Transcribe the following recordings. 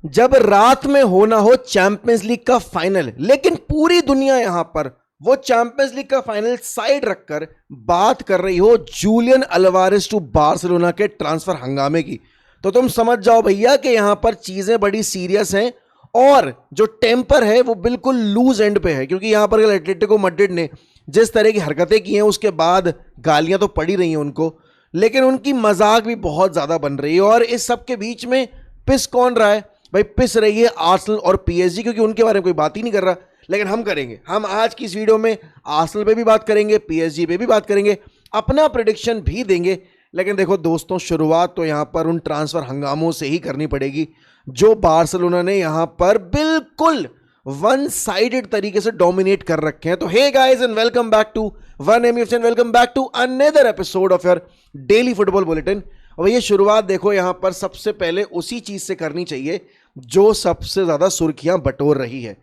जब रात में होना हो चैंपियंस लीग का फाइनल, लेकिन पूरी दुनिया यहां पर वो चैंपियंस लीग का फाइनल साइड रखकर बात कर रही हो जूलियन अल्वारेस टू बार्सिलोना के ट्रांसफर हंगामे की, तो तुम समझ जाओ भैया कि यहां पर चीजें बड़ी सीरियस हैं और जो टेम्पर है वो बिल्कुल लूज एंड पे है। क्योंकि यहां पर एटलेटिको मैड्रिड ने जिस तरह की हरकतें की हैं उसके बाद गालियां तो पड़ी रही हैं उनको, लेकिन उनकी मजाक भी बहुत ज्यादा बन रही है। और इस सब के बीच में पिस कौन रहा है भाई? पिस रही है आर्सेनल और पीएसजी, क्योंकि उनके बारे में कोई बात ही नहीं कर रहा। लेकिन हम करेंगे, हम आज की इस वीडियो में आर्सेनल पे भी बात करेंगे, पीएसजी पे भी बात करेंगे, अपना प्रेडिक्शन भी देंगे। लेकिन देखो दोस्तों, शुरुआत तो यहां पर उन ट्रांसफर हंगामों से ही करनी पड़ेगी जो बार्सिलोना ने यहां पर बिल्कुल वन साइडेड तरीके से डोमिनेट कर रखे हैं। तो hey guys and welcome back to one MF and welcome back to another episode of your daily football bulletin. और ये शुरुआत देखो यहां पर सबसे पहले उसी चीज से करनी चाहिए जो सबसे ज्यादा सुर्खियां बटोर रही है।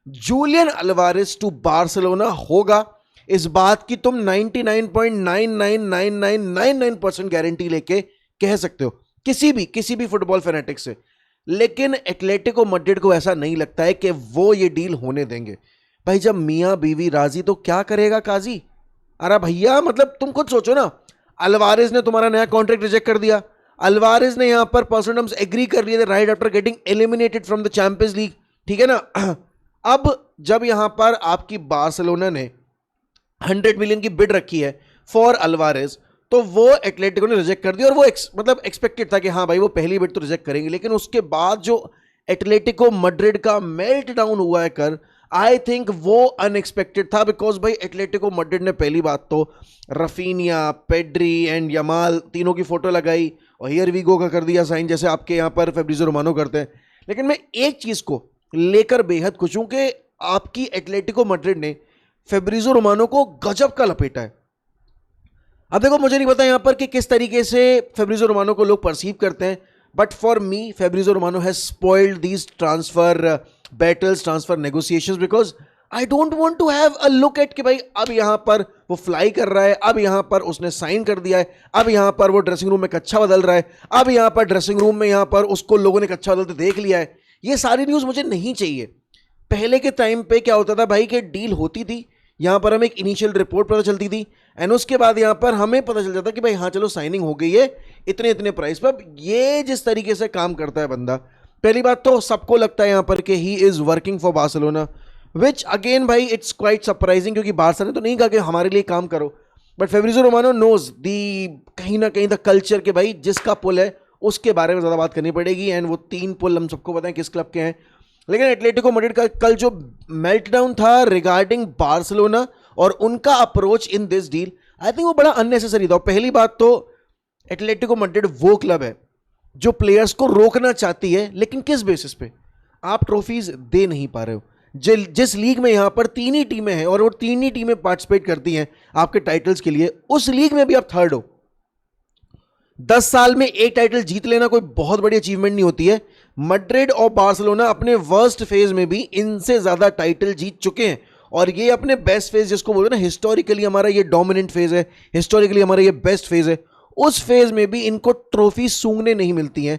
जूलियन अल्वारेस टू बार्सिलोना होगा, इस बात की तुम 99.999999% गारंटी लेके कह सकते हो किसी भी फुटबॉल फैनेटिक से। लेकिन एटलेटिको मैड्रिड को ऐसा नहीं लगता है कि वो ये डील होने देंगे। भाई जब मियां बीवी राजी तो क्या करेगा काजी? अरे भैया मतलब तुम खुद सोचो ना, अल्वारेस ने तुम्हारा नया कॉन्ट्रैक्ट रिजेक्ट कर दिया, अल्वारेस ने यहां पर पर्सनल टर्म्स एग्री कर लिए right after getting eliminated from the Champions league, ठीक है ना। अब जब यहां पर आपकी बार्सिलोना ने 100 मिलियन की बिड रखी है फॉर अल्वारेस, तो वो एटलेटिको ने रिजेक्ट कर दिया। और वो मतलब एक्सपेक्टेड था कि हाँ भाई वो पहली बिड तो रिजेक्ट करेंगे, लेकिन उसके बाद जो एटलेटिको मैड्रिड का मेल्ट डाउन हुआ है कर, आई थिंक वो अनएक्सपेक्टेड था। बिकॉज भाई एटलेटिको मैड्रिड ने पहली बात तो रफीनिया, पेड्री एंड यमाल तीनों की फोटो लगाई और हियर वी गो का कर दिया साइन, जैसे आपके यहाँ पर फैब्रिज़ो रोमानो करते हैं। लेकिन मैं एक चीज को लेकर बेहद खुश हूं कि आपकी एटलेटिको मैड्रिड ने फैब्रिज़ो रोमानो को गजब का लपेटा है। अब देखो मुझे नहीं पता यहां पर कि किस तरीके से फैब्रिज़ो रोमानो को लोग परसीव करते हैं, but for me Fabrizio Romano has spoiled these transfer battles, transfer negotiations, because I don't want to have a look at कि भाई अब यहां पर वो फ्लाई कर रहा है, अब यहां पर उसने साइन कर दिया है, अब यहां पर वो ड्रेसिंग रूम में कच्छा बदल रहा है, अब यहां पर ड्रेसिंग रूम में यहां पर उसको लोगों ने कच्छा बदलते देख लिया है। ये सारी न्यूज़ मुझे नहीं चाहिए। पहले के टाइम पे क्या होता था भाई कि डील होती थी, यहां पर हमें एक इनिशियल रिपोर्ट पता चलती थी एंड उसके बाद यहां पर हमें पता चल जाता कि भाई हाँ चलो साइनिंग हो गई है इतने इतने प्राइस पर। ये जिस तरीके से काम करता है बंदा, पहली बात तो सबको लगता है यहां पर कि he is working for Barcelona, which again भाई इट्स क्वाइट सरप्राइजिंग, क्योंकि बार्सा ने तो नहीं कहा कि हमारे लिए काम करो, बट फैब्रिज़ो रोमानो नोज दी कहीं ना कहीं द कल्चर के भाई जिसका पुल है उसके बारे में ज्यादा बात करनी पड़ेगी। एंड वो 3 पुल हम सबको पता है किस क्लब के हैं। लेकिन एटलेटिको मैड्रिड का कल जो मेल्टडाउन था रिगार्डिंग बार्सिलोना और उनका approach in this deal, I think वो बड़ा अननेसेसरी था। पहली बात तो एटलेटिको मैड्रिड वो क्लब है जो प्लेयर्स को रोकना चाहती है, लेकिन किस बेसिस पे? आप ट्रॉफीज दे नहीं पा रहे हो। जिस लीग में यहां पर 3 ही टीमें हैं और वो 3 ही टीमें पार्टिसिपेट करती हैं आपके टाइटल्स के लिए, उस लीग में भी आप थर्ड हो। 10 साल में एक टाइटल जीत लेना कोई बहुत बड़ी अचीवमेंट नहीं होती है। मैड्रिड और बार्सिलोना अपने वर्स्ट फेज में भी इनसे ज्यादा टाइटल जीत चुके हैं, और ये अपने बेस्ट फेज, जिसको बोलते हैं ना हिस्टोरिकली हमारा ये डोमिनेंट फेज है, हिस्टोरिकली हमारा ये बेस्ट फेज है, उस फेज में भी इनको ट्रॉफी सूंघने नहीं मिलती हैं।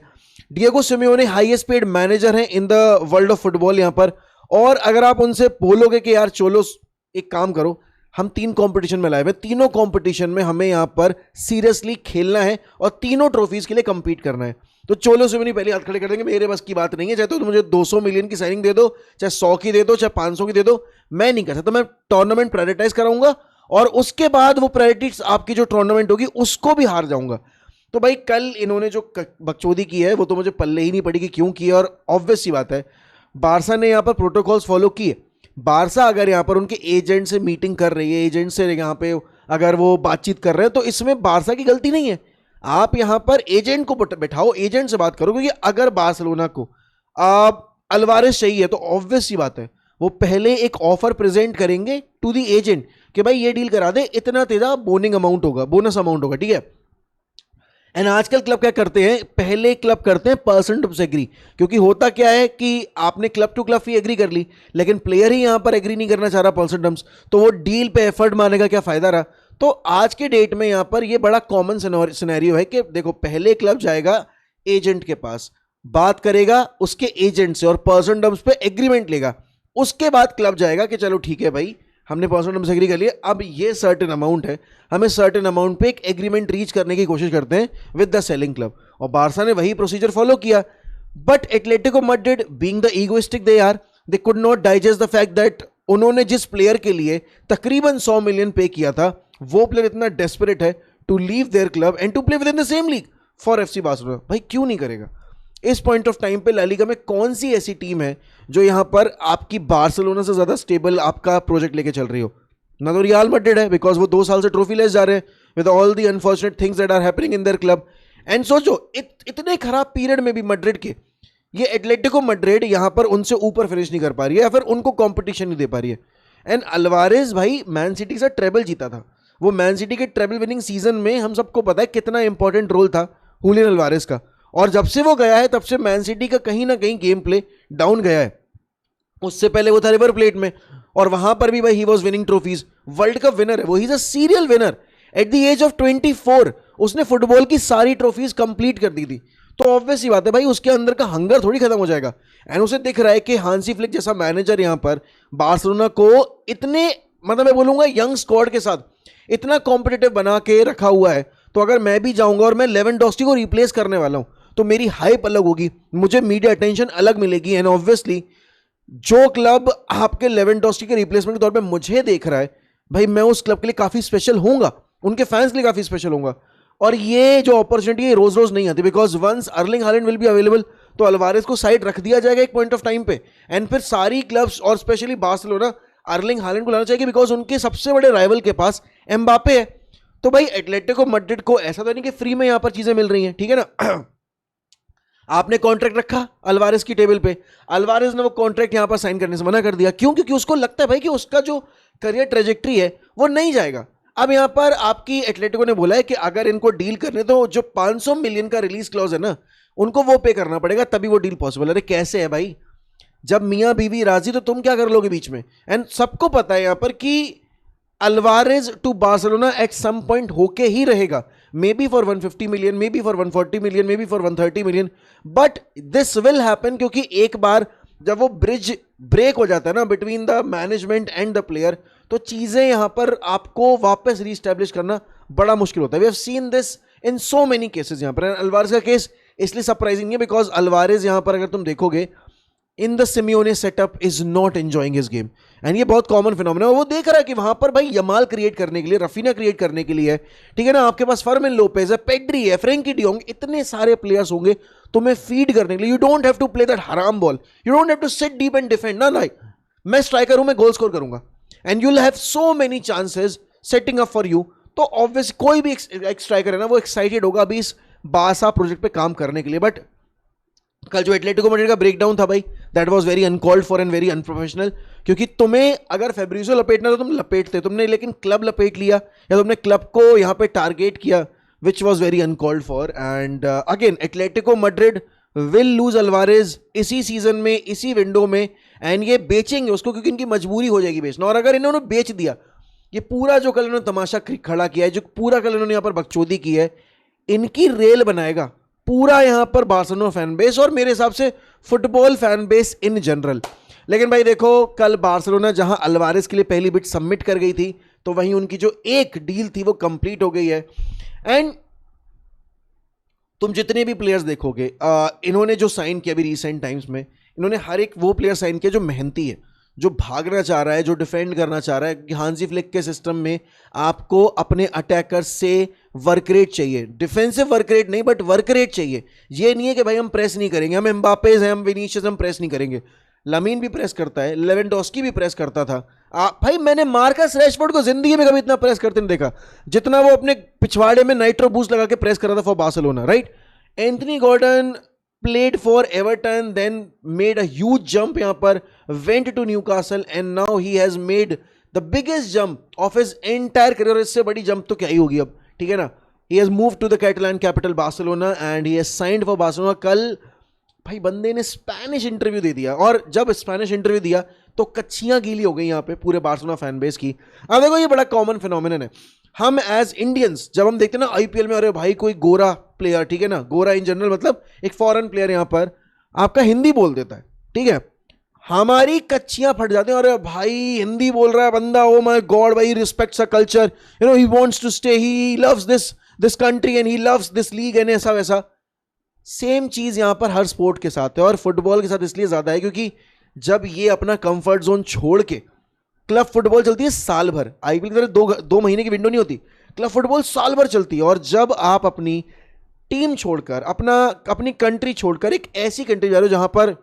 डिएगो सिमेओने हाईएस्ट पेड मैनेजर हैं in the world of football यहां पर। और अगर आप उनसे बोलोगे कि यार चलो एक काम करो, हम 3 कंपटीशन में लाए हुए, तीनों कंपटीशन में हमें यहां पर सीरियसली खेलना है और तीनों ट्रॉफीज के लिए कंपीट करना है, तो चोलो सिमेओने पहले हाथ खड़े कर देंगे मेरे बस की बात नहीं है। चाहे तो मुझे 200 मिलियन की साइनिंग दे दो, चाहे 100 की दे दो, चाहे 500 की दे दो, मैं नहीं कर सकता। मैं टूर्नामेंट प्रायोरिटाइज कराऊंगा और उसके बाद वो प्रायोरिटीज आपकी जो टूर्नामेंट होगी उसको भी हार जाऊंगा। तो भाई कल इन्होंने जो बकचोदी की है वो तो मुझे पल्ले ही नहीं पड़ी कि क्यों की है। और ऑब्वियस सी बात है बारसा ने यहाँ पर प्रोटोकॉल्स फॉलो किए। बारसा अगर यहाँ पर उनके एजेंट से मीटिंग कर रही है, एजेंट से यहाँ पे अगर वो बातचीत कर रहे हैं, तो इसमें बारसा की गलती नहीं है। आप यहाँ पर एजेंट को बैठाओ, एजेंट से बात करो, क्योंकि अगर बार्सिलोना को अल्वारेस चाहिए तो ऑब्वियस सी बात है वो पहले एक ऑफर प्रेजेंट करेंगे टू दी एजेंट कि भाई ये डील करा दे, इतना तेरा बोनिंग अमाउंट होगा, बोनस अमाउंट होगा, ठीक है। एंड आजकल क्लब क्या करते हैं, पहले क्लब करते हैं परसेंट ऑफ एग्री, क्योंकि होता क्या है कि आपने club to club fee agree कर ली, लेकिन प्लेयर ही यहां पर एग्री नहीं करना चाह रहा परसेंट टर्म्स, तो वो डील पे एफर्ट मारने का क्या फायदा रहा। तो आज के डेट में यहां पर ये बड़ा कॉमन सिनेरियो है कि देखो पहले क्लब जाएगा एजेंट के पास, बात करेगा उसके एजेंट से और पर्सन टर्म्स पे एग्रीमेंट लेगा, उसके बाद क्लब जाएगा कि चलो ठीक है भाई हमने पर्सन टर्म्स एग्री कर लिया, अब ये सर्टेन अमाउंट है, हमें सर्टेन अमाउंट पे एक एग्रीमेंट रीच करने की कोशिश करते हैं विद द सेलिंग क्लब। और बारसा ने वही प्रोसीजर फॉलो किया, but Atletico Madrid being the egoistic they are, they could not digest the fact that उन्होंने जिस प्लेयर के लिए तकरीबन 100 मिलियन पे किया था, वो प्लेयर इतना डेस्परेट है to leave their club and to play within the same league for FC Barcelona. भाई क्यों नहीं करेगा? इस पॉइंट ऑफ टाइम पे ला लीगा में कौन सी ऐसी टीम है जो यहां पर आपकी बार्सिलोना से ज्यादा स्टेबल आपका प्रोजेक्ट लेके चल रही हो? ना तो रियल मैड्रिड है, बिकॉज वो 2 साल से ट्रॉफी ले जा रहे हैं with all the unfortunate things that are happening in their club. And सोचो इतने खराब पीरियड में भी मैड्रिड के ये एटलेटिको मैड्रिड यहां पर उनसे ऊपर फिनिश नहीं कर पा रही है या फिर उनको कंपटीशन नहीं दे पा रही है। एंड अल्वारेज भाई मैन सिटी से ट्रेबल जीता था, वो मैन सिटी के ट्रेबल विनिंग सीजन में हम सबको पता है कितना इंपॉर्टेंट रोल था हुलियन अल्वारेज का, और जब से वो गया है तब से मैन सिटी का कहीं ना कहीं गेम प्ले डाउन गया है। उससे पहले वो था रिवर प्लेट में और वहां पर भी भाई he was winning trophies, world cup winner है वो, he is a serial winner at the age of 24। उसने फुटबॉल की सारी ट्रॉफीज कंप्लीट कर दी थी, तो ऑब्वियस ही बात है भाई उसके अंदर का हंगर थोड़ी खत्म हो जाएगा। एंड उसे दिख रहा है कि हांसी फ्लिक जैसा मैनेजर यहां पर बार्सिलोना को इतने मतलब मैं बोलूंगा यंग स्क्वाड के साथ इतना कॉम्पिटिटिव बना के रखा हुआ है, तो अगर मैं भी जाऊंगा और मैं लेवेंडोस्की को रिप्लेस करने वाला हूं तो मेरी हाइप अलग होगी, मुझे मीडिया अटेंशन अलग मिलेगी। एंड ऑब्वियसली जो क्लब आपके लेवेंडोस्की के रिप्लेसमेंट के तौर पे मुझे देख रहा है भाई मैं उस क्लब के लिए काफी स्पेशल होऊंगा, उनके फैंस के लिए काफी स्पेशल होऊंगा। और ये जो अपॉर्चुनिटी है रोज रोज नहीं आती, because once Erling Haaland will be available तो अल्वारेज को साइड रख दिया जाएगा एक पॉइंट ऑफ टाइम पे, एंड फिर सारी क्लब्स और स्पेशली बार्सिलोना अर्लिंग हालैंड को लाना चाहिए बिकॉज उनके सबसे बड़े राइवल के पास एम्बापे है। तो भाई एटलेटिको मैड्रिड को ऐसा तो नहीं कि फ्री में यहां पर चीजें मिल रही हैं, ठीक है ना। आपने कॉन्ट्रैक्ट रखा अल्वारेज की टेबल पे, अल्वारेज ने वो कॉन्ट्रैक्ट यहां पर साइन करने से मना कर दिया, क्यों? क्योंकि उसको लगता है भाई कि उसका जो करियर ट्रेजेक्ट्री है वो नहीं जाएगा। अब यहां पर आपकी एटलेटिको ने बोला है कि अगर इनको डील करने तो जो 500 मिलियन का रिलीज क्लॉज है ना उनको वो पे करना पड़ेगा तभी वो डील पॉसिबल। अरे कैसे है भाई, जब मियां बीवी राजी तो तुम क्या कर लोगे बीच में? एंड सबको पता है यहां पर कि Alvarez to Barcelona at some point होके ही रहेगा, maybe for 150 million, maybe for 140 million, maybe for 130 million, but this will happen क्योंकि एक बार जब वो ब्रिज ब्रेक हो जाता है ना between the management and the player तो चीजें यहां पर आपको वापस रीस्टैब्लिश करना बड़ा मुश्किल होता है। We have seen this in so many cases. यहां पर अल्वारेज का केस इसलिए सरप्राइजिंग नहीं है बिकॉज अल्वारेज यहां पर अगर तुम देखोगे in the Simeone setup is not enjoying his game, and ये बहुत कॉमन फिनोमेना है। वो देख रहा है कि वहां पर भाई यमाल क्रिएट करने के लिए, रफीना क्रिएट करने के लिए है, ठीक है ना, आपके पास फर्मिन लोपेज है, पेड्री है, फ्रेंकी डियोंग, इतने सारे प्लेयर्स होंगे तुम्हें फीड करने के लिए। You don't have to play that हराम ball, you don't have to sit deep and defend ना, लाइक मैं स्ट्राइकर हूं, मैं गोल स्कोर करूंगा and you will have so many chances setting up for you. तो ऑब्वियसली कोई भी एक स्ट्राइकर है ना वो एक्साइटेड होगा अभी इस बासा प्रोजेक्ट पे काम करने के लिए। बट कल जो एटलेटिको मैड्रिड का ब्रेकडाउन था भाई that was very uncalled for and very unprofessional, क्योंकि तुम्हें अगर फेब्रिजो लपेटना तो तुम लपेटते, तुमने लेकिन क्लब लपेट लिया या तुमने क्लब को यहां पे टारगेट किया which was very uncalled for. And again Atletico Madrid will lose Alvarez इसी सीजन में, इसी विंडो में, एंड ये बेचेंगे उसको क्योंकि इनकी मजबूरी हो जाएगी बेचना। और अगर इन्होंने बेच दिया, ये पूरा जो कल इन्होंने तमाशा खड़ा किया है, जो पूरा कल इन्होंने यहां पर बकचोदी की है, इनकी रेल बनाएगा पूरा यहां पर बार्सिलोना फैन बेस और मेरे हिसाब से football fan base in general. लेकिन भाई देखो कल बार्सिलोना जहां अल्वारेज के लिए पहली बिट सबमिट कर गई थी तो वहीं उनकी जो एक डील थी वो कंप्लीट हो गई है। एंड तुम जितने भी प्लेयर्स देखोगे इन्होंने जो साइन किया अभी रिसेंट टाइम्स में, इन्होंने हर एक वो प्लेयर साइन किया जो मेहनती है, जो भागना चाह रहा है, जो डिफेंड करना चाह रहा है। हांसी फ्लिक के सिस्टम में आपको अपने अटैकर से वर्क रेट चाहिए, डिफेंसिव वर्क रेट नहीं बट वर्क रेट चाहिए। ये नहीं है कि भाई हम प्रेस नहीं करेंगे, हम एम्बापेज हैं, हम विनीशियस, हम प्रेस नहीं करेंगे। लमीन भी प्रेस करता है, लेवेंडोस्की भी प्रेस करता था। भाई मैंने मार्कस रैशफोर्ड को जिंदगी में कभी इतना प्रेस करते नहीं देखा जितना वो अपने पिछवाड़े में नाइट्रो बूस्ट लगा के प्रेस कर रहा था for Barcelona, right. Anthony Gordon played for Everton, then made a huge jump यहाँ पर, went to Newcastle and now he has made the biggest jump of his entire career। इससे बड़ी jump तो क्या ही होगी अब, ठीक है ना। He has moved to the Catalan capital Barcelona and he has signed for Barcelona। कल भाई बंदे ने स्पेनिश इंटरव्यू दे दिया और जब स्पेनिश इंटरव्यू दिया तो कच्चियां गीली हो गई यहाँ पे पूरे बार्सिलोना फैन बेस की। अब देखो ये बड़ा कॉमन फिनोमिनन है, हम एज इंडियंस जब हम देखते हैं ना आईपीएल में, अरे भाई कोई गोरा प्लेयर, ठीक है ना, गोरा इन जनरल मतलब एक फॉरेन प्लेयर यहां पर आपका हिंदी बोल देता है, ठीक है, हमारी कच्चियां फट जाती हैं, अरे भाई हिंदी बोल रहा है बंदा, ओ माय गॉड भाई, respects a culture, you know, he wants to stay, he loves this country and he loves this league and ऐसा वैसा। सेम चीज यहां पर हर स्पोर्ट के साथ है, और फुटबॉल के साथ इसलिए ज्यादा है क्योंकि जब ये अपना कंफर्ट जोन छोड़ के, क्लब फुटबॉल चलती है साल भर, आईपीएल की तरह दो महीने की विंडो नहीं होती, क्लब फुटबॉल साल भर चलती है, और जब आप अपनी टीम छोड़कर, अपनी कंट्री छोड़कर एक ऐसी कंट्री जा रहे हो जहां पर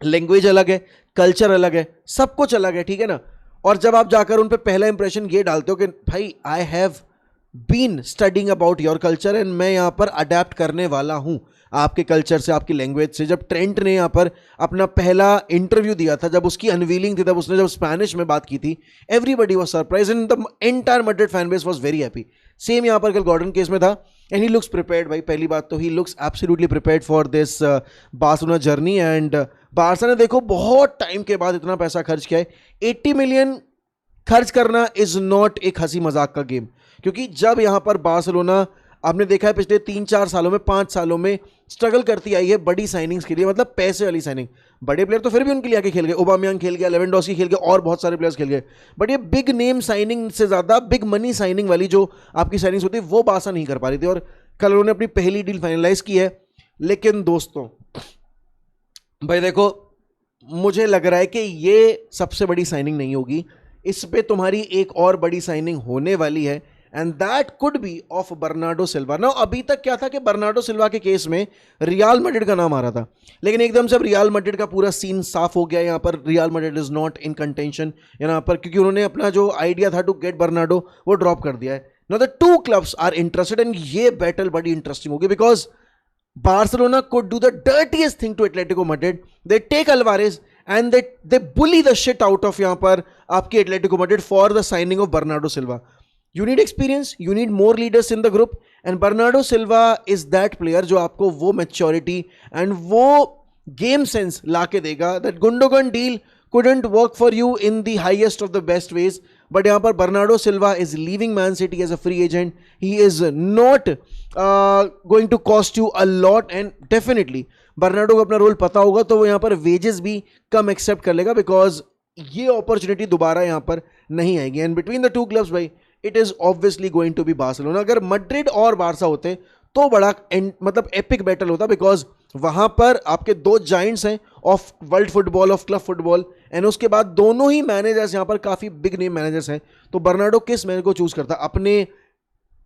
लैंग्वेज अलग है, कल्चर अलग है, सब कुछ अलग है, ठीक है ना, और जब आप जाकर उन पे पहला इंप्रेशन ये डालते हो कि भाई I have been studying about your culture and मैं यहां पर अडेप्ट करने वाला हूं आपके कल्चर से, आपकी लैंग्वेज से। जब ट्रेंट ने यहां पर अपना पहला इंटरव्यू दिया था, जब उसकी अनवीलिंग थी, तब उसने जब स्पेनिश में बात की थी, everybody was surprise and the entire Madrid fan base was very happy. Same यहां पर कल गॉर्डन केस में था, एंड ही लुक्स प्रिपेयर्ड भाई, पहली बात तो he looks absolutely prepared for this Barcelona journey, and Barca ने देखो बहुत टाइम के बाद इतना पैसा खर्च किया है। 80 मिलियन खर्च करना इज नॉट एक हंसी मजाक का गेम, क्योंकि जब यहां पर बार्सिलोना, आपने देखा है पिछले 3-4 सालों में, 5 सालों में स्ट्रगल करती आई है बड़ी साइनिंग्स के लिए, मतलब पैसे वाली साइनिंग। बड़े प्लेयर तो फिर भी उनके लिए आके खेल गए, ओबामेयांग खेल गया, लेवेंडोस्की खेल गया, और बहुत सारे प्लेयर्स खेल गए, बट ये बिग नेम साइनिंग से ज्यादा बिग मनी साइनिंग वाली जो आपकी साइनिंग्स होती है वो बार्सा नहीं कर पा रही थी, और कल उन्होंने अपनी पहली डील फाइनलाइज की है। लेकिन दोस्तों भाई देखो, मुझे लग रहा है कि ये सबसे बड़ी साइनिंग नहीं होगी, इस पे तुम्हारी एक और बड़ी साइनिंग होने वाली है, and that could be of Bernardo Silva. ना अभी तक क्या था कि बर्नार्डो सिल्वा के केस में रियल मैड्रिड का नाम आ रहा था, लेकिन एकदम से अब रियल मैड्रिड का पूरा सीन साफ हो गया, यहाँ पर Real Madrid is not in contention यहाँ पर, क्योंकि उन्होंने अपना जो आइडिया था टू गेट बर्नार्डो वो ड्रॉप कर दिया है। Now the two clubs are interested, and ये बैटल बड़ी इंटरेस्टिंग होगी, because Barcelona could do the dirtiest thing to Atletico Madrid. They take Alvarez and they bully the shit out of यहाँ पर आपकी Atletico Madrid for the signing of Bernardo Silva. You need experience, you need more leaders in the group, and Bernardo Silva is that player जो आपको वो maturity and वो game sense लाके देगा. That Gundogan deal couldn't work for you in the highest of the best ways, but यहाँ पर Bernardo Silva is leaving Man City as a free agent. He is not going to cost you a lot, and definitely Bernardo को अपना role पता होगा तो वो यहाँ पर वेजेस भी कम एक्सेप्ट कर लेगा, बिकॉज ये अपॉर्चुनिटी दोबारा यहाँ पर नहीं आएगी। And between the two clubs भाई, it is obviously going to be Barcelona. अगर मैड्रिड और बार्सा होते तो बड़ा मतलब एपिक बैटल होता, बिकॉज वहां पर आपके दो जाइंट्स हैं of world football, of club football, and उसके बाद दोनों ही मैनेजर्स यहाँ पर काफी बिग नेम मैनेजर्स हैं। तो बर्नार्डो किस मैनेजर को चूज करता? अपने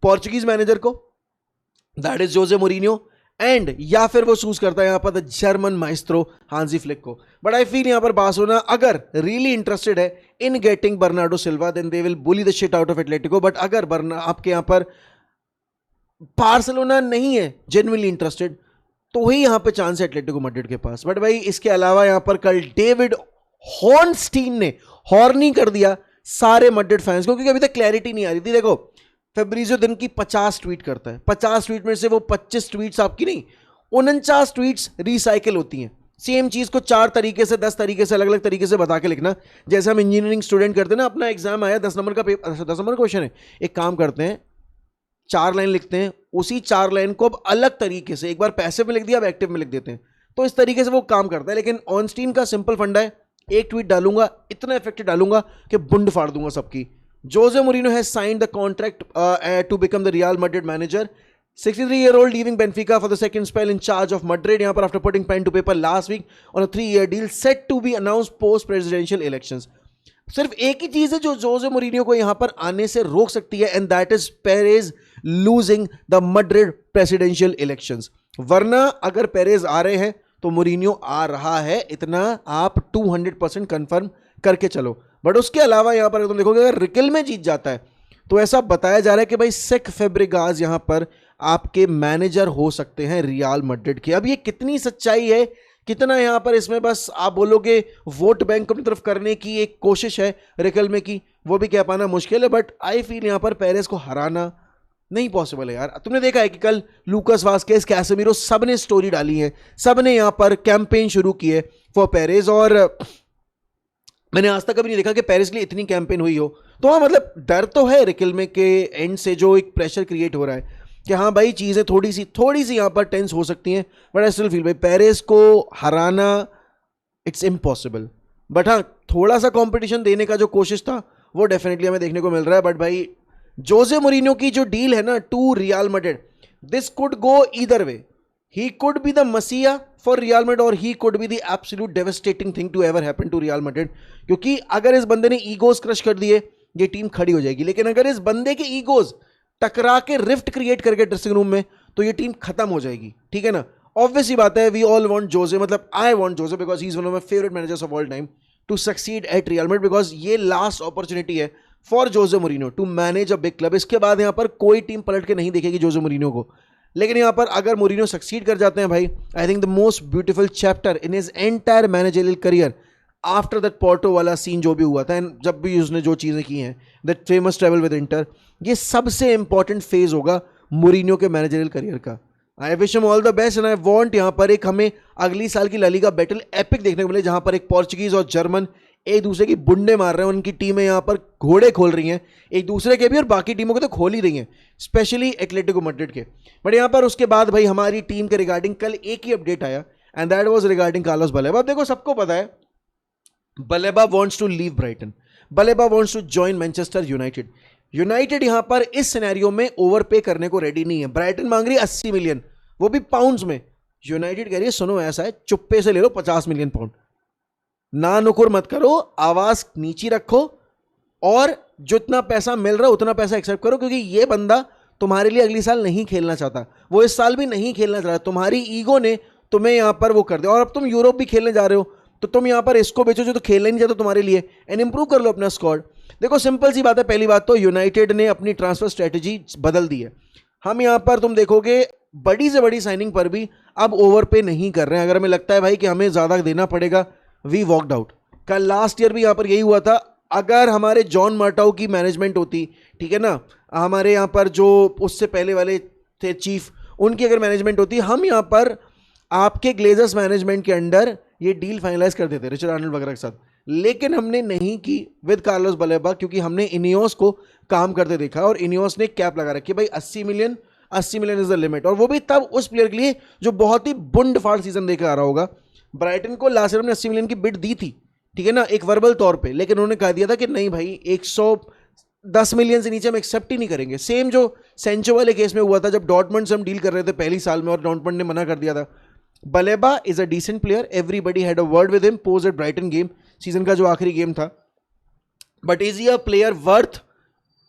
पोर्चुगीज मैनेजर को, that is Jose Mourinho, and या फिर वो चूज करता है यहाँ पर the German maestro Hansi Flick को। बट आई फील यहाँ पर बार्सिलोना अगर रियली इंटरेस्टेड है in getting Bernardo Silva, then they will bully the shit out of Atletico. But अगर आपके यहाँ पर बार्सिलोना नहीं है जेन्युइनली इंटरेस्टेड, तो ही यहाँ पे चांस है एटलेटिको मैड्रिड के पास। बट भाई इसके अलावा यहाँ पर कल डेविड हॉर्नस्टीन ने हॉर्नी कर दिया सारे मैड्रिड फैंस को, क्योंकि अभी तक क्लैरिटी नहीं आ रही थी। देखो फेब्रिजियो दिन की 50 ट्वीट करता है, 50 ट्वीट में से वो 25 ट्वीट्स आपकी नहीं, 49 ट्वीट्स रिसाइकिल होती हैं। सेम चीज को 4 तरीके से 10 तरीके से अलग अलग तरीके से बता के लिखना, जैसे हम इंजीनियरिंग स्टूडेंट करते हैं ना, अपना एग्जाम आया 10 नंबर का पेपर, 10 नंबर का क्वेश्चन है, एक काम करते हैं 4 लाइन लिखते हैं, उसी 4 लाइन को अब अलग तरीके से, एक बार पैसिव में लिख दिया अब एक्टिव में लिख देते हैं, तो इस तरीके से वो काम करता है। लेकिन ऑनस्टीन का सिंपल फंडा है, एक ट्वीट डालूंगा, इतना इफेक्टिव डालूंगा कि बुंड फाड़ दूंगा सबकी। Jose Mourinho has signed the contract to become the Real Madrid manager. 63-year-old leaving Benfica for the second spell in charge of Madrid. यहाँ पर after putting pen to paper last week on a 3-year deal set to be announced post presidential elections. सिर्फ एक ही चीज है जो जोसे Mourinho को यहाँ पर आने से रोक सकती है, and that is Perez losing the Madrid presidential elections. वरना अगर पेरेज आ रहे हैं तो मोरिनियो आ रहा है, इतना आप 200% कंफर्म करके चलो। बट उसके अलावा यहां पर तुम देखोगे अगर रिकल में जीत जाता है तो ऐसा बताया जा रहा है कि भाई सेक फेब्रिगास यहां पर आपके मैनेजर हो सकते हैं रियल मैड्रिड के। अब ये कितनी सच्चाई है, कितना यहां पर इसमें बस आप बोलोगे वोट बैंक अपनी तरफ करने की एक कोशिश है रिकल में की, वो भी कह पाना मुश्किल है। बट आई फील यहां पर पेरेस को हराना नहीं पॉसिबल है यार। तुमने देखा है कि कल लूकास वास्केस, कैसेमीरो, सब ने स्टोरी डाली है, सब ने यहां पर कैंपेन शुरू की है फॉर पेरेस, और मैंने आज तक कभी नहीं देखा कि पेरिस के लिए इतनी कैंपेन हुई हो। तो हाँ मतलब डर तो है रिकेल्मे के एंड से, जो एक प्रेशर क्रिएट हो रहा है कि हाँ भाई चीज़ें थोड़ी सी यहाँ पर टेंस हो सकती हैं, बट आई स्टिल फील भाई पेरेस को हराना इट्स इम्पॉसिबल। बट हाँ थोड़ा सा कंपटीशन देने का जो कोशिश था वो डेफिनेटली हमें देखने को मिल रहा है। बट भाई जोसे मोरिन्यो की जो डील है ना to Real Madrid, this could go either way. He could be the मसीहा फॉर रियल मैड्रिड और he could be the absolute devastating thing to ever happen to Real Madrid. क्योंकि अगर इस बंदे ने ईगोज क्रश कर दिए ये टीम खड़ी हो जाएगी, लेकिन अगर इस बंदे के ईगोज टकरा के रिफ्ट क्रिएट करके ड्रेसिंग रूम में तो ये टीम खत्म हो जाएगी, ठीक है ना। ऑब्वियसली बात है वी ऑल वांट जोसे, मतलब I want Jose because he is one of my favourite managers of all time to succeed at Real Madrid, because ये लास्ट अपॉर्चुनिटी है for Jose Mourinho to manage a big club. इसके बाद यहाँ पर कोई team पलट के नहीं देखेगी जोसे मोरिन्यो को। लेकिन यहाँ पर अगर मोरिन्यो सक्सीड कर जाते हैं भाई, I think the most beautiful chapter in his entire managerial career after that Porto वाला सीन जो भी हुआ था, एंड जब भी उसने जो चीज़ें की हैं, that famous travel with inter, ये सबसे इंपॉर्टेंट फेज होगा मोरिन्यो के मैनेजरियल करियर का। I wish him all the best and I want यहाँ पर एक हमें अगली साल की ला लीगा बैटल एपिक देखने को मिले, जहाँ पर एक पोर्चुगीज और जर्मन एक दूसरे की बुंडे मार रहे हैं। उनकी टीमें यहाँ पर घोड़े खोल रही हैं एक दूसरे के भी, और बाकी टीमों के तो खोल ही रही हैं, स्पेशली एटलेटिको मैड्रिड के। बट यहाँ पर उसके बाद भाई हमारी टीम के रिगार्डिंग कल एक ही अपडेट आया and that was regarding Carlos Baleba. अब देखो सबको पता है Baleba wants to leave Brighton, Baleba wants to join Manchester United. United यहां पर इस सिनेरियो में ओवरपे करने को रेडी नहीं है। ब्राइटन मांग रही है 80 मिलियन, वो भी पाउंड्स में। यूनाइटेड कह रही है सुनो ऐसा है चुप्पे से ले लो 50 मिलियन पाउंड, ना नुकुर मत करो, आवाज नीची रखो और जितना पैसा मिल रहा है उतना पैसा एक्सेप्ट करो, क्योंकि ये बंदा तुम्हारे लिए अगली साल नहीं खेलना चाहता, वो इस साल भी नहीं खेलना चाह रहा। तुम्हारी ईगो ने तुम्हें यहां पर वो कर दिया, और अब तुम यूरोप भी खेलने जा रहे हो तो तुम यहां पर इसको बेचो जो तो खेलना ही नहीं चाहता तुम्हारे लिए, एंड इंप्रूव कर लो अपना स्क्वाड। देखो सिंपल सी बात है, पहली बात तो यूनाइटेड ने अपनी ट्रांसफर स्ट्रेटेजी बदल दी है। हम यहां पर तुम देखोगे बड़ी से बड़ी साइनिंग पर भी अब ओवर पे नहीं कर रहे हैं। अगर हमें लगता है भाई कि हमें ज्यादा देना पड़ेगा, वी वॉकड आउट। कल लास्ट ईयर भी यहां पर यही हुआ था। अगर हमारे जॉन मार्टाउ की मैनेजमेंट होती, ठीक है ना, हमारे यहां पर जो उससे पहले वाले थे चीफ, उनकी अगर मैनेजमेंट होती, हम यहां पर आपके ग्लेजर्स मैनेजमेंट के अंडर ये डील फाइनलाइज कर देते रिचर्ड आर्नल्ड वगैरह के साथ। लेकिन हमने नहीं की विद कार्लोस बलेबा, क्योंकि हमने इनियोस को काम करते देखा और इनियोस ने कैप लगा रखी भाई 80 मिलियन इज द लिमिट, और वो भी तब उस प्लेयर के लिए जो बहुत ही बुंड फाड़ सीजन देकर आ रहा होगा। ब्राइटन को लास्ट ईयर हमने 80 मिलियन की बिड दी थी, ठीक है ना, एक वर्बल तौर पे, लेकिन उन्होंने कह दिया था कि नहीं भाई 110 मिलियन से नीचे हम एक्सेप्ट ही नहीं करेंगे। सेम जो सेंचो वाले केस में हुआ था जब डॉर्टमंड से हम डील कर रहे थे पहली साल में और डॉर्टमंड ने मना कर दिया था। Baleba is a decent player, everybody had a word with him post at Brighton game, season का जो आखिरी गेम था, but is he a player worth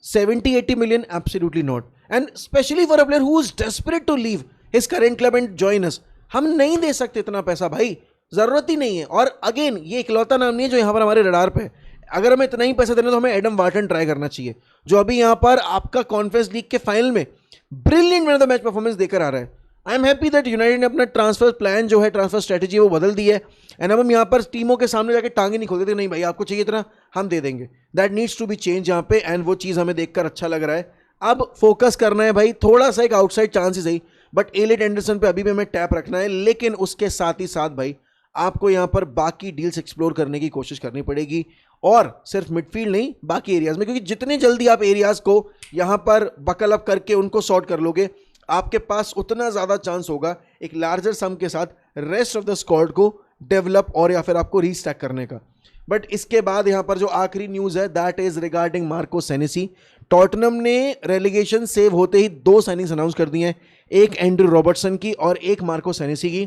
70-80 million? Absolutely not, and specially for a player who is desperate to leave his current club and join us. हम नहीं दे सकते इतना पैसा भाई, जरूरत ही नहीं है। और अगेन ये इकलौता नाम नहीं है जो यहाँ पर हमारे रडार पे है। अगर हमें इतना ही पैसा देना तो हमें एडम वार्टन ट्राई करना चाहिए, जो अभी यहाँ पर आपका कॉन्फ्रेंस लीग के फाइनल में brilliant man of the match performance देकर आ रहा है। I am happy that United ने अपना ट्रांसफर प्लान जो है, ट्रांसफर स्ट्रेटेजी वो बदल दी है, एंड अब हम यहाँ पर टीमों के सामने जाकर टांगे नहीं खोलते थे, नहीं भाई आपको चाहिए इतना हम दे देंगे। That needs to be change यहाँ पे, एंड वो चीज़ हमें देखकर अच्छा लग रहा है। अब फोकस करना है भाई, थोड़ा सा एक आउटसाइड चांस ही सही, बट एलिट एंडरसन पे अभी भी हमें टैप रखना है। लेकिन उसके साथ ही साथ भाई आपको यहाँ पर बाकी डील्स एक्सप्लोर करने की कोशिश करनी पड़ेगी, और सिर्फ मिडफील्ड नहीं बाकी एरियाज में, क्योंकि जितने जल्दी आप एरियाज को यहाँ पर बकल अप करके उनको सॉर्ट कर लोगे, आपके पास उतना ज़्यादा चांस होगा एक लार्जर सम के साथ रेस्ट ऑफ द स्क्वाड को डेवलप और या फिर आपको रीस्टैक करने का। बट इसके बाद यहाँ पर जो आखिरी न्यूज़ है that is regarding Marco Senesi. Tottenham ने रेलीगेशन सेव होते ही 2 साइनिंग्स अनाउंस कर दी हैं, एक एंड्रू रॉबर्टसन की और एक मार्को सेनेसी की।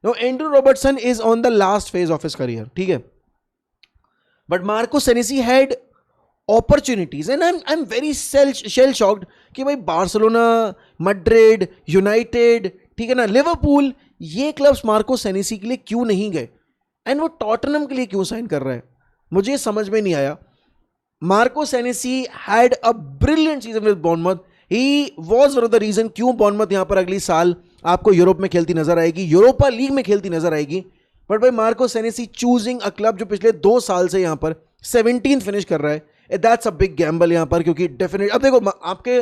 No, Andrew Robertson is on the last phase of his career, ठीक है, but Marco Senesi had opportunities and I'm very shell shocked कि भाई बार्सिलोना, मैड्रिड, यूनाइटेड, ठीक है ना, लिवरपूल, ये क्लब्स मार्को सेनेसी के लिए क्यों नहीं गए, एंड वो टॉटनम के लिए क्यों साइन कर रहे हैं, मुझे समझ में नहीं आया। Marco Senesi had a brilliant season with Bournemouth, he was one of the reason क्यों बॉर्नमथ यहाँ पर अगली साल आपको यूरोप में खेलती नजर आएगी, यूरोपा लीग में खेलती नजर आएगी। बट भाई मार्को सेनेसी चूजिंग अ क्लब जो पिछले 2 साल से यहाँ पर 17th फिनिश कर रहा है, दैट्स अ बिग गैम्बल यहाँ पर, क्योंकि डेफिनेट अब देखो आपके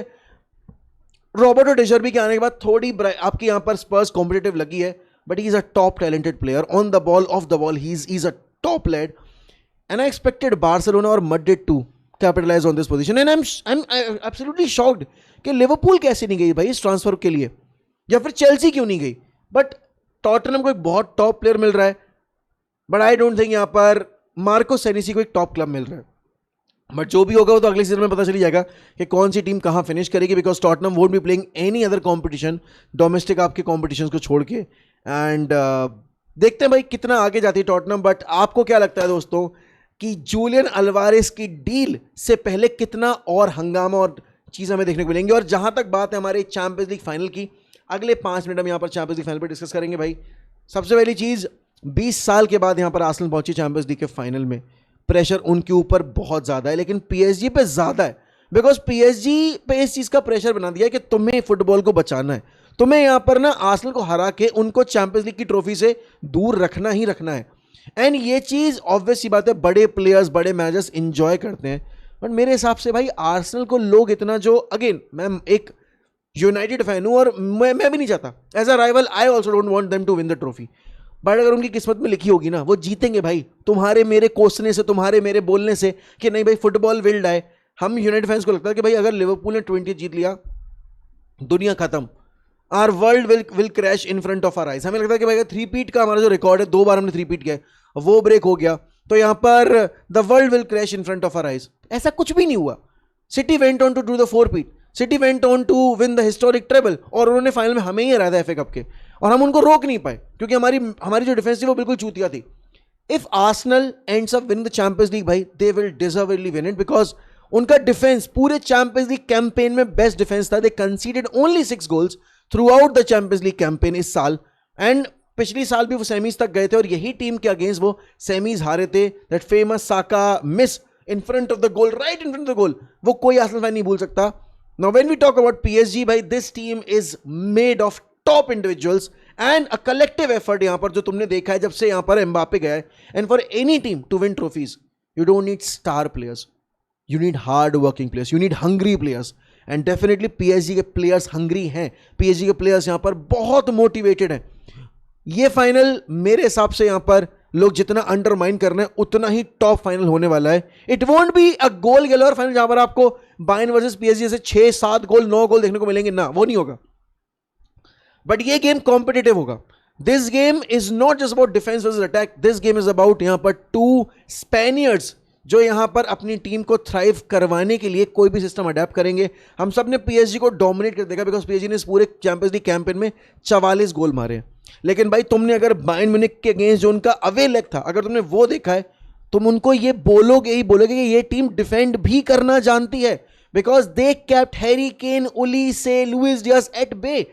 रॉबर्टो डेजर्बी के आने के बाद थोड़ी आपकी यहाँ पर स्पर्स कॉम्पिटिटिव लगी है, but he is a top talented player on the ball, off the ball, he is a top lad, and I expected Barcelona और Madrid to capitalise on this position and I am absolutely shocked कि Liverpool कैसे नहीं गई भाई इस transfer के लिए, या फिर चेल्सी क्यों नहीं गई। बट टॉटनहम को एक बहुत टॉप प्लेयर मिल रहा है, बट आई डोंट थिंक यहां पर मार्को सेनेसी को एक टॉप क्लब मिल रहा है। बट जो भी होगा वो तो अगले सीजन में पता चली जाएगा कि कौन सी टीम कहां फिनिश करेगी, because Tottenham won't be playing any other competition domestic आपके कॉम्पिटिशन को छोड़ के। एंड देखते हैं भाई कितना आगे जाती है टॉटनहम। बट आपको क्या लगता है दोस्तों कि जूलियन अल्वारेस की डील से पहले कितना और हंगामा और चीज़ हमें देखने को मिलेंगी। और जहां तक बात है हमारे चैंपियंस लीग फाइनल की, अगले 5 मिनट हम यहाँ पर चैंपियंस लीग फाइनल पर डिस्कस करेंगे भाई। सबसे पहली चीज़, 20 साल के बाद यहाँ पर आर्सेनल पहुंची चैंपियंस लीग के फाइनल में। प्रेशर उनके ऊपर बहुत ज़्यादा है, लेकिन पीएसजी पे ज़्यादा है, बिकॉज पीएसजी पे इस चीज़ का प्रेशर बना दिया है कि तुम्हें फुटबॉल को बचाना है, तुम्हें यहाँ पर ना आर्सेनल को हरा के उनको चैंपियंस लीग की ट्रॉफी से दूर रखना ही रखना है। एंड ये चीज़ ऑब्वियस सी बात है, बड़े प्लेयर्स बड़े मैनेजर्स इंजॉय करते हैं। बट मेरे हिसाब से भाई आर्सेनल को लोग इतना, जो अगेन मैं एक यूनाइटेड फैन हूँ और मैं भी नहीं चाहता as a rival, I also don't want them to win the trophy. But अगर उनकी किस्मत में लिखी होगी ना, वो जीतेंगे भाई, तुम्हारे मेरे कोसने से, तुम्हारे मेरे बोलने से कि नहीं भाई फुटबॉल विल डाई। हम यूनाइटेड फैंस को लगता है कि भाई अगर लिवरपूल ने 20 जीत लिया, दुनिया खत्म, our world will crash in front of our eyes. हमें लगता है कि भाई 3-पीट का हमारा जो रिकॉर्ड है, 2 बार हमने 3-पीट किया, वो ब्रेक हो गया तो यहां पर the world will crash in front of our eyes. ऐसा कुछ भी नहीं हुआ। City went on to do the four peat, City went on to win the historic treble, और उन्होंने फाइनल में हमें ही हराया था एफए कप के, और हम उनको रोक नहीं पाए क्योंकि हमारी जो डिफेंस थी वो बिल्कुल चूतिया थी। If Arsenal ends up win the Champions League भाई, they will deservedly win it, because उनका डिफेंस पूरे चैंपियंस लीग कैंपेन में बेस्ट डिफेंस था। They conceded only 6 goals throughout the Champions League campaign इस साल, एंड पिछली साल भी वो सेमीज तक गए थे और यही टीम के अगेंस्ट वो सेमीज हारे थे। That famous Saka miss in front of the goal, right in front of the goal, वो कोई आर्सेनल फैन नहीं भूल सकता। Now when we talk about PSG भाई, this team is made of top individuals and a collective effort. यहां पर जो तुमने देखा है जब से यहां पर एम्बापे गया है, and for any team to win trophies you don't need star players, you need hard working players, you need hungry players, and definitely PSG के प्लेयर्स हंग्री हैं। पीएसजी के प्लेयर्स यहां पर बहुत मोटिवेटेड हैं। ये फाइनल मेरे हिसाब से यहां पर लोग जितना अंडरमाइन कर रहे हैं उतना ही टॉप फाइनल होने वाला है। It won't be a goal galore final जहां पर आपको बायर्न वर्सेस पीएसजी से 6-7 गोल 9 गोल देखने को मिलेंगे, ना वो नहीं होगा। बट ये गेम कॉम्पिटिटिव होगा। This game is not just about defence versus attack, this game is about यहां पर 2 स्पेनियर्ड्स जो यहां पर अपनी टीम को थ्राइव करवाने के लिए कोई भी सिस्टम अडेप्ट करेंगे। हम सब ने पीएसजी को डोमिनेट कर देखा, बिकॉज पीएसजी ने इस पूरे चैंपियंस लीग कैंपेन में 44 गोल मारे हैं। लेकिन भाई तुमने अगर बायर्न म्यूनिख के अगेंस्ट जो उनका अवे लेग था, अगर तुमने वो देखा है, तुम उनको ये बोलोगे कि ये टीम डिफेंड भी करना जानती है, because they kept Harry Kane, Olise, Luis Diaz at bay.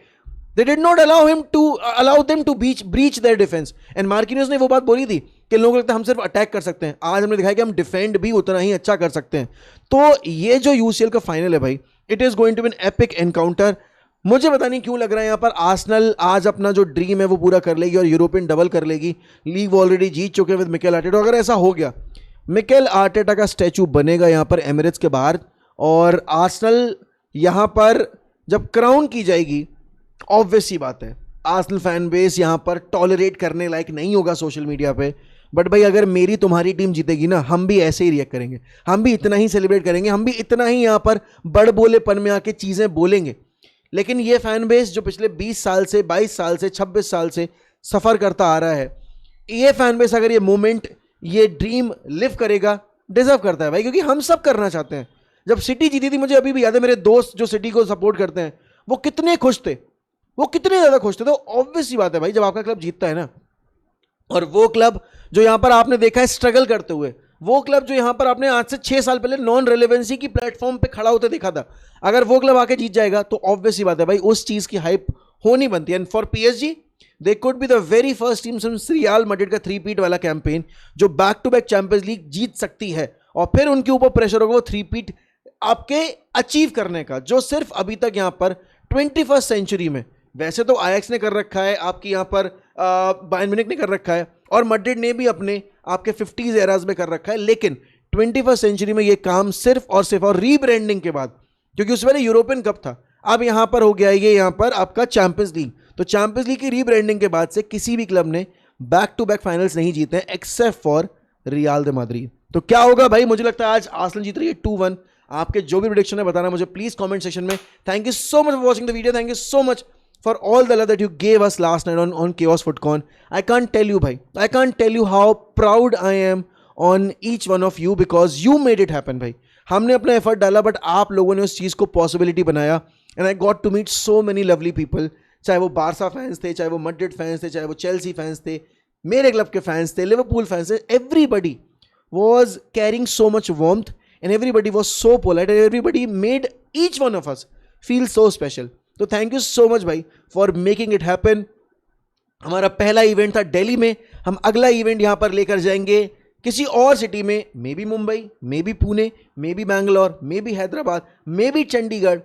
They did not allow them to breach their defense. And Marquinhos ने वो बात बोली थी कि लोगों को लगता है हम सिर्फ अटैक कर सकते हैं, आज हमने दिखाया कि हम डिफेंड भी उतना ही अच्छा कर सकते हैं। तो ये जो यूसीएल का फाइनल है भाई, it is going to be an epic encounter. मुझे पता नहीं क्यों लग रहा है यहाँ पर आर्सेनल आज अपना जो ड्रीम है वो पूरा कर लेगी और यूरोपियन डबल कर लेगी। लीग वो ऑलरेडी जीत चुके हैं विद मिकेल आर्टेटा। अगर ऐसा हो गया, मिकेल आर्टेटा का स्टैचू बनेगा यहाँ पर एमिरेट्स के बाहर, और आर्सेनल यहाँ पर जब क्राउन की जाएगी, ऑब्वियस सी बात है आर्सेनल फैन बेस यहां पर टॉलरेट करने लायक नहीं होगा सोशल मीडिया पे। बट भाई अगर मेरी तुम्हारी टीम जीतेगी ना, हम भी ऐसे ही रिएक्ट करेंगे, हम भी इतना ही सेलिब्रेट करेंगे, हम भी इतना ही यहां पर बड़ बोलेपन में आके चीजें बोलेंगे। लेकिन ये फैन बेस जो पिछले 20 साल से 22 साल से 26 साल से सफर करता आ रहा है, ये फैन बेस अगर ये मोमेंट ये ड्रीम लिव करेगा, डिजर्व करता है भाई, क्योंकि हम सब करना चाहते हैं। जब सिटी जीती थी, मुझे अभी भी याद है, मेरे दोस्त जो सिटी को सपोर्ट करते हैं वो कितने खुश थे, वो कितने ज्यादा खुश थे। तो ऑब्वियस सी बात है भाई, जब आपका क्लब जीतता है ना, और वो क्लब जो यहां पर आपने देखा है स्ट्रगल करते हुए, वो क्लब जो यहां पर आपने आज से 6 साल पहले नॉन रेलेवेंसी की प्लेटफॉर्म पे खड़ा होते देखा था, अगर वो क्लब आके जीत जाएगा तो ऑब्वियस सी बात है भाई उस चीज की हाइप होनी बनती है। And for PSG they could be the very first team since Real Madrid का 3-पीट वाला कैंपेन जो back to back Champions League जीत सकती है, और फिर उनके ऊपर प्रेशर होगा वो 3-पीट आपके अचीव करने का, जो सिर्फ अभी तक यहां पर 21st सेंचुरी में, वैसे तो आयक्स ने कर रखा है, आपकी यहाँ पर बायर्न म्यूनिख ने कर रखा है, और मैड्रिड ने भी अपने आपके 50s एराज में कर रखा है, लेकिन 21st सेंचुरी में ये काम सिर्फ और रीब्रांडिंग के बाद, क्योंकि उससे पहले यूरोपियन कप था, अब यहाँ पर हो गया ये यहाँ पर आपका चैंपियंस लीग। तो चैंपियंस लीग की रीब्रांडिंग के बाद से किसी भी क्लब ने बैक टू बैक फाइनल्स नहीं जीते हैं except for real they Madrid. तो क्या होगा भाई, मुझे लगता है आज आर्सेनल जीत रही है 2-1। आपके जो भी प्रेडिक्शन है बताना मुझे प्लीज कमेंट सेक्शन में। Thank you so much for watching the video, thank you so much for all the love that you gave us last night on Chaos FootCon. I can't tell you, bhai. I can't tell you how proud I am on each one of you because you made it happen, bhai. हमने अपना effort डाला but आप लोगों ने उस चीज़ को possibility बनाया and I got to meet so many lovely people, चाहे वो बारसा फैंस थे, चाहे वो मैड्रिड फैंस थे, चाहे वो चेल्सी फैंस थे, मेरे क्लब के फैंस थे, लिवरपूल फैंस थे। Everybody was carrying so much warmth and everybody was so polite and everybody made each one of us feel so special. तो थैंक यू सो मच भाई for making it happen. हमारा पहला event था दिल्ली में, हम अगला event यहां पर लेकर जाएंगे किसी और सिटी में, maybe Mumbai, maybe Pune, maybe Bangalore, maybe Hyderabad, maybe Chandigarh,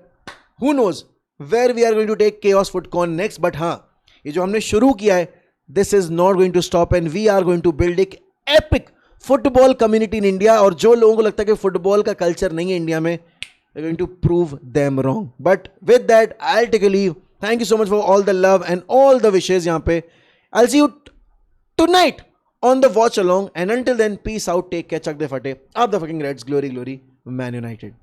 who knows where we are going to take Chaos Footcon next. But हाँ, ये जो हमने शुरू किया है, this is not going to stop and we are going to build एक epic football community in India. और जो लोगों को लगता है कि फुटबॉल का कल्चर नहीं है इंडिया में, we're going to prove them wrong. But with that, I'll take a leave. Thank you so much for all the love and all the wishes yahan pe. I'll see you tonight on the watch along. And until then, peace out. Take care. Chak de fate. Up the fucking Reds. Glory, glory. Man United.